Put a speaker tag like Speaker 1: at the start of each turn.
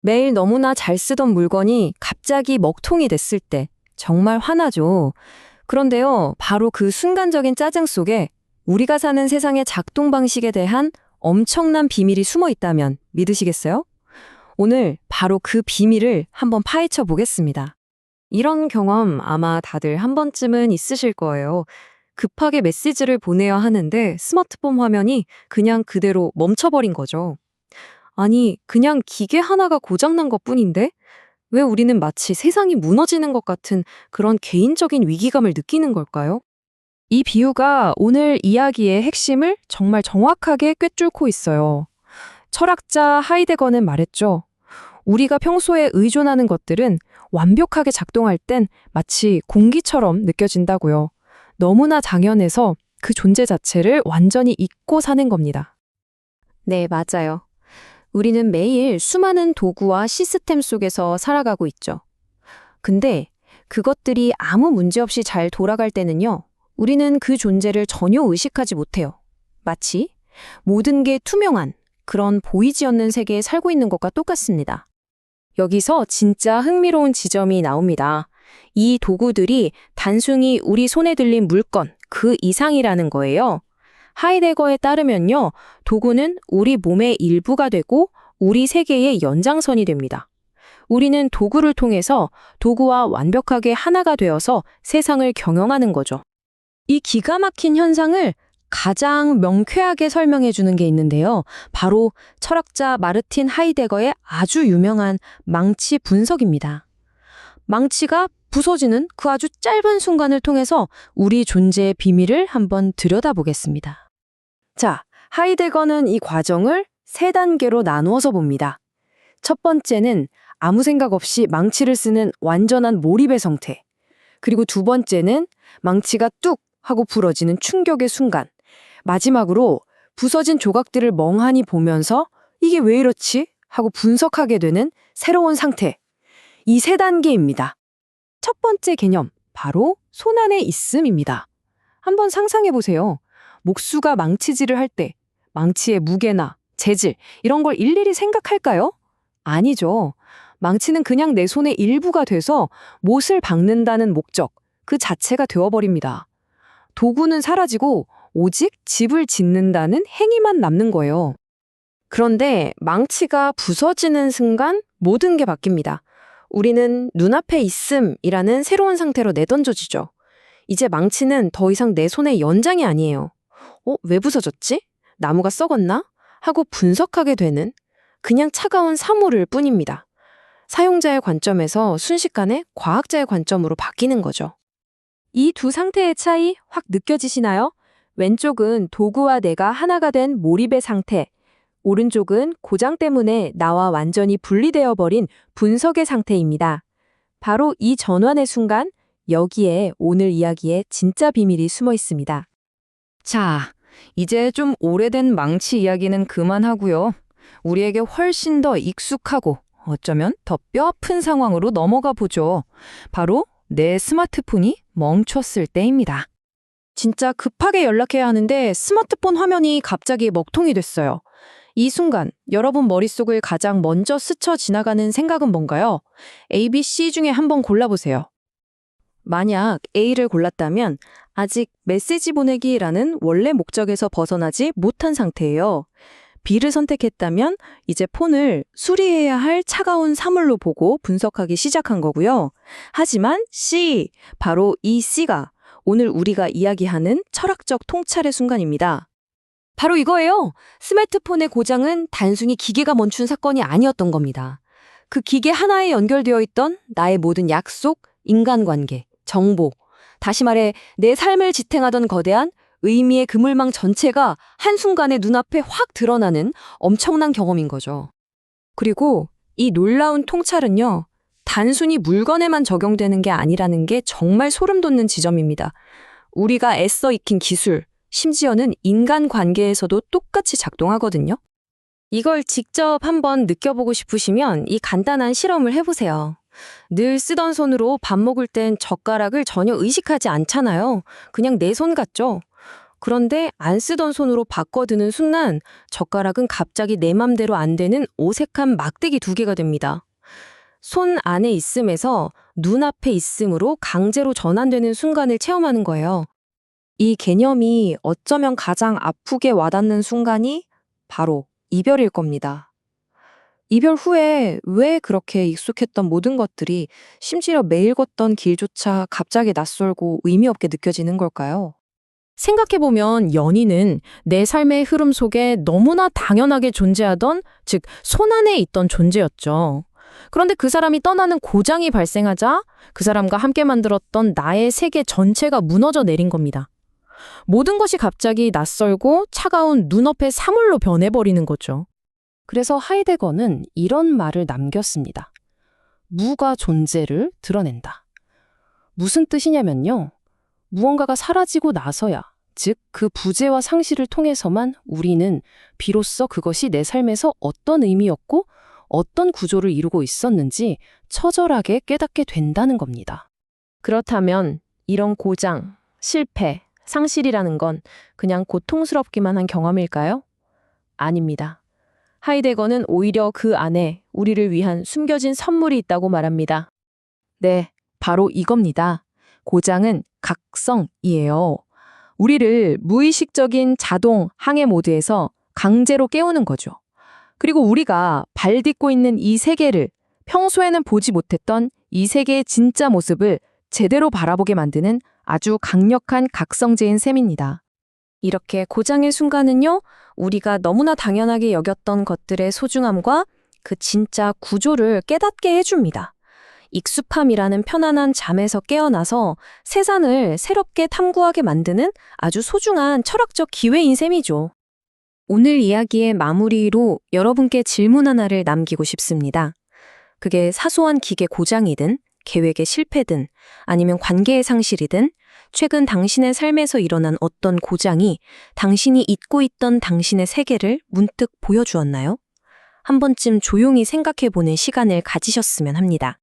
Speaker 1: 매일 너무나 잘 쓰던 물건이 갑자기 먹통이 됐을 때 정말 화나죠. 그런데요, 바로 그 순간적인 짜증 속에 우리가 사는 세상의 작동 방식에 대한 엄청난 비밀이 숨어 있다면 믿으시겠어요? 오늘 바로 그 비밀을 한번 파헤쳐 보겠습니다. 이런 경험 아마 다들 한 번쯤은 있으실 거예요. 급하게 메시지를 보내야 하는데 스마트폰 화면이 그냥 그대로 멈춰버린 거죠. 아니, 그냥 기계 하나가 고장난 것뿐인데? 왜 우리는 마치 세상이 무너지는 것 같은 그런 개인적인 위기감을 느끼는 걸까요? 이 비유가 오늘 이야기의 핵심을 정말 정확하게 꿰뚫고 있어요. 철학자 하이데거는 말했죠. 우리가 평소에 의존하는 것들은 완벽하게 작동할 땐 마치 공기처럼 느껴진다고요. 너무나 당연해서 그 존재 자체를 완전히 잊고 사는 겁니다. 네, 맞아요. 우리는 매일 수많은 도구와 시스템 속에서 살아가고 있죠. 근데 그것들이 아무 문제 없이 잘 돌아갈 때는요, 우리는 그 존재를 전혀 의식하지 못해요. 마치 모든 게 투명한 그런 보이지 않는 세계에 살고 있는 것과 똑같습니다. 여기서 진짜 흥미로운 지점이 나옵니다. 이 도구들이 단순히 우리 손에 들린 물건, 그 이상이라는 거예요. 하이데거에 따르면요, 도구는 우리 몸의 일부가 되고 우리 세계의 연장선이 됩니다. 우리는 도구를 통해서 도구와 완벽하게 하나가 되어서 세상을 경영하는 거죠. 이 기가 막힌 현상을 가장 명쾌하게 설명해 주는 게 있는데요. 바로 철학자 마르틴 하이데거의 아주 유명한 망치 분석입니다. 망치가 부서지는 그 아주 짧은 순간을 통해서 우리 존재의 비밀을 한번 들여다보겠습니다. 자, 하이데거는 이 과정을 세 단계로 나누어서 봅니다. 첫 번째는 아무 생각 없이 망치를 쓰는 완전한 몰입의 상태. 그리고 두 번째는 망치가 뚝 하고 부러지는 충격의 순간. 마지막으로 부서진 조각들을 멍하니 보면서 이게 왜 이렇지? 하고 분석하게 되는 새로운 상태. 이 세 단계입니다. 첫 번째 개념, 바로 손 안에 있음입니다. 한번 상상해 보세요. 목수가 망치질을 할 때 망치의 무게나 재질 이런 걸 일일이 생각할까요? 아니죠. 망치는 그냥 내 손의 일부가 돼서 못을 박는다는 목적, 그 자체가 되어버립니다. 도구는 사라지고 오직 집을 짓는다는 행위만 남는 거예요. 그런데 망치가 부서지는 순간 모든 게 바뀝니다. 우리는 눈앞에 있음이라는 새로운 상태로 내던져지죠. 이제 망치는 더 이상 내 손의 연장이 아니에요. 왜 부서졌지? 나무가 썩었나? 하고 분석하게 되는 그냥 차가운 사물일 뿐입니다. 사용자의 관점에서 순식간에 과학자의 관점으로 바뀌는 거죠. 이 두 상태의 차이 확 느껴지시나요? 왼쪽은 도구와 내가 하나가 된 몰입의 상태, 오른쪽은 고장 때문에 나와 완전히 분리되어 버린 분석의 상태입니다. 바로 이 전환의 순간, 여기에 오늘 이야기의 진짜 비밀이 숨어 있습니다. 자, 이제 좀 오래된 망치 이야기는 그만하고요. 우리에게 훨씬 더 익숙하고 어쩌면 더 뼈아픈 상황으로 넘어가 보죠. 바로 내 스마트폰이 멈췄을 때입니다. 진짜 급하게 연락해야 하는데 스마트폰 화면이 갑자기 먹통이 됐어요. 이 순간 여러분 머릿속을 가장 먼저 스쳐 지나가는 생각은 뭔가요? A, B, C 중에 한번 골라보세요. 만약 A를 골랐다면 아직 메시지 보내기라는 원래 목적에서 벗어나지 못한 상태예요. B를 선택했다면 이제 폰을 수리해야 할 차가운 사물로 보고 분석하기 시작한 거고요. 하지만 C, 바로 이 C가 오늘 우리가 이야기하는 철학적 통찰의 순간입니다. 바로 이거예요. 스마트폰의 고장은 단순히 기계가 멈춘 사건이 아니었던 겁니다. 그 기계 하나에 연결되어 있던 나의 모든 약속, 인간관계, 정보, 다시 말해 내 삶을 지탱하던 거대한 의미의 그물망 전체가 한순간에 눈앞에 확 드러나는 엄청난 경험인 거죠. 그리고 이 놀라운 통찰은요, 단순히 물건에만 적용되는 게 아니라는 게 정말 소름 돋는 지점입니다. 우리가 애써 익힌 기술, 심지어는 인간관계에서도 똑같이 작동하거든요. 이걸 직접 한번 느껴보고 싶으시면 이 간단한 실험을 해보세요. 늘 쓰던 손으로 밥 먹을 땐 젓가락을 전혀 의식하지 않잖아요. 그냥 내 손 같죠?
Speaker 2: 그런데 안 쓰던 손으로 바꿔드는 순간 젓가락은 갑자기 내 맘대로 안 되는 어색한 막대기 두 개가 됩니다. 손 안에 있음에서 눈앞에 있음으로 강제로 전환되는 순간을 체험하는 거예요.
Speaker 1: 이 개념이 어쩌면 가장 아프게 와닿는 순간이 바로 이별일 겁니다. 이별 후에 왜 그렇게 익숙했던 모든 것들이 심지어 매일 걷던 길조차 갑자기 낯설고 의미 없게 느껴지는 걸까요?
Speaker 2: 생각해보면 연인은 내 삶의 흐름 속에 너무나 당연하게 존재하던, 즉, 손 안에 있던 존재였죠. 그런데 그 사람이 떠나는 고장이 발생하자 그 사람과 함께 만들었던 나의 세계 전체가 무너져 내린 겁니다. 모든 것이 갑자기 낯설고 차가운 눈앞의 사물로 변해버리는 거죠. 그래서 하이데거는 이런 말을 남겼습니다. 무가 존재를 드러낸다. 무슨 뜻이냐면요. 무언가가 사라지고 나서야, 즉 그 부재와 상실을 통해서만 우리는 비로소 그것이 내 삶에서 어떤 의미였고 어떤 구조를 이루고 있었는지 처절하게 깨닫게 된다는 겁니다. 그렇다면 이런 고장, 실패, 상실이라는 건 그냥 고통스럽기만 한 경험일까요? 아닙니다. 하이데거는 오히려 그 안에 우리를 위한 숨겨진 선물이 있다고 말합니다. 네, 바로 이겁니다. 고장은 각성이에요. 우리를 무의식적인 자동 항해 모드에서 강제로 깨우는 거죠. 그리고 우리가 발 딛고 있는 이 세계를, 평소에는 보지 못했던 이 세계의 진짜 모습을 제대로 바라보게 만드는 아주 강력한 각성제인 셈입니다. 이렇게 고장의 순간은요, 우리가 너무나 당연하게 여겼던 것들의 소중함과 그 진짜 구조를 깨닫게 해줍니다. 익숙함이라는 편안한 잠에서 깨어나서 세상을 새롭게 탐구하게 만드는 아주 소중한 철학적 기회인 셈이죠. 오늘 이야기의 마무리로 여러분께 질문 하나를 남기고 싶습니다. 그게 사소한 기계 고장이든 계획의 실패든 아니면 관계의 상실이든 최근 당신의 삶에서 일어난 어떤 고장이 당신이 잊고 있던 당신의 세계를 문득 보여주었나요? 한 번쯤 조용히 생각해보는 시간을 가지셨으면 합니다.